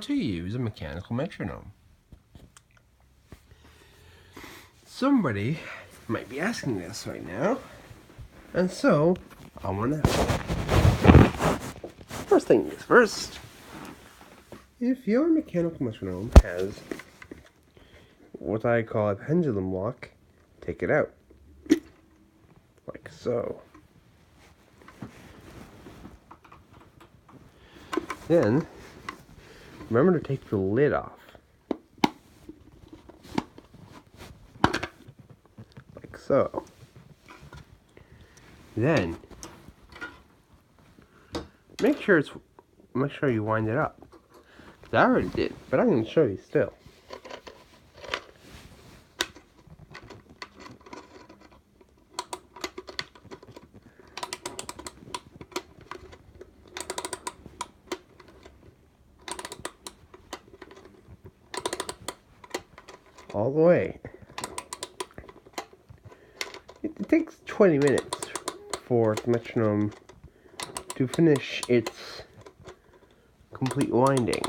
To use a mechanical metronome. Somebody might be asking this right now, and so I want to. First thing is first. If your mechanical metronome has what I call a pendulum lock, take it out, like so. Then remember to take the lid off. Like so. Then make sure you wind it up. I already did, but I'm going to show you still. All the way. It takes 20 minutes for the metronome to finish its complete winding.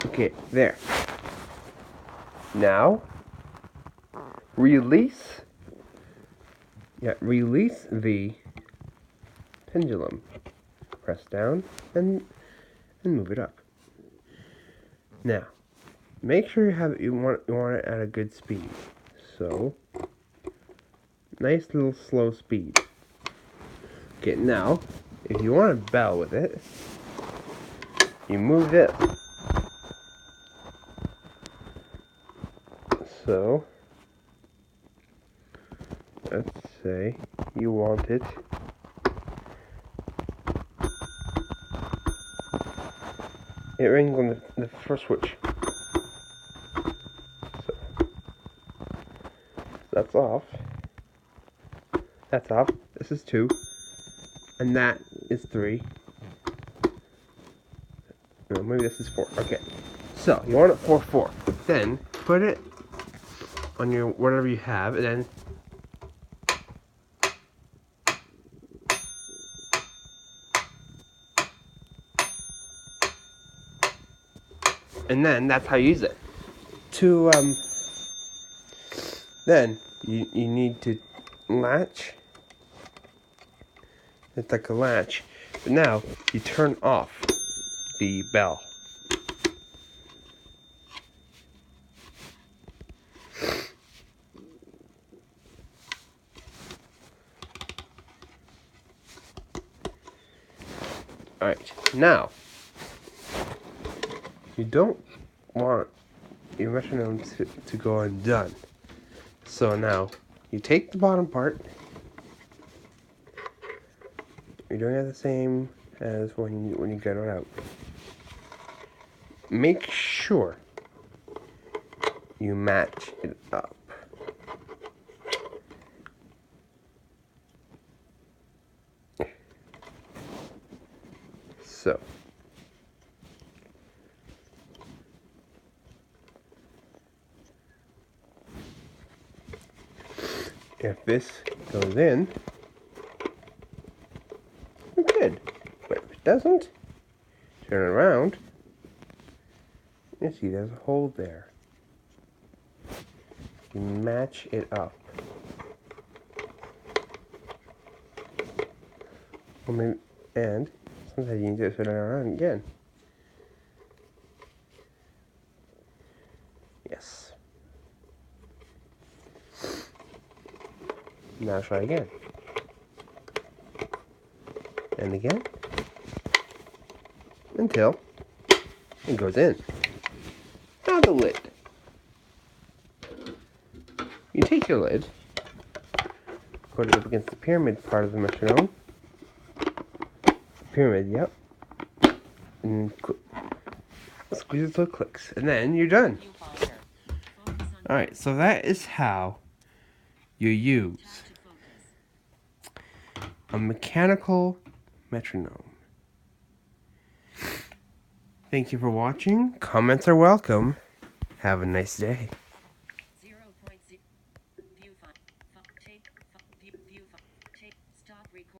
Okay, there. Now, release the pendulum. Press down and move it up. Now, make sure you want it at a good speed. So, nice little slow speed. Okay, now, if you want to bell with it, you move it. So, let's say you want it it rings on the first switch. So, that's off. That's off. This is 2. And that is 3. No, maybe this is 4. Okay. So, you want it 4-4. Then, put it on your whatever you have, and then that's how you use it. Then you need to latch. It's like a latch. But now you turn off the bell. Alright, now you don't want your metronome to go undone. So now you take the bottom part. You're doing it the same as when you get it out. Make sure you match it up. So, if this goes in, we're good. But if it doesn't, turn it around. You see there's a hole there. You match it up. And sometimes you need to turn it around again. Yes. Now try again. And again. Until it goes in. Now the lid. You take your lid, put it up against the pyramid part of the metronome. Pyramid, yep. And squeeze it till it clicks. And then you're done. Alright, so that is how you use a mechanical metronome. Thank you for watching. Comments are welcome. Have a nice day.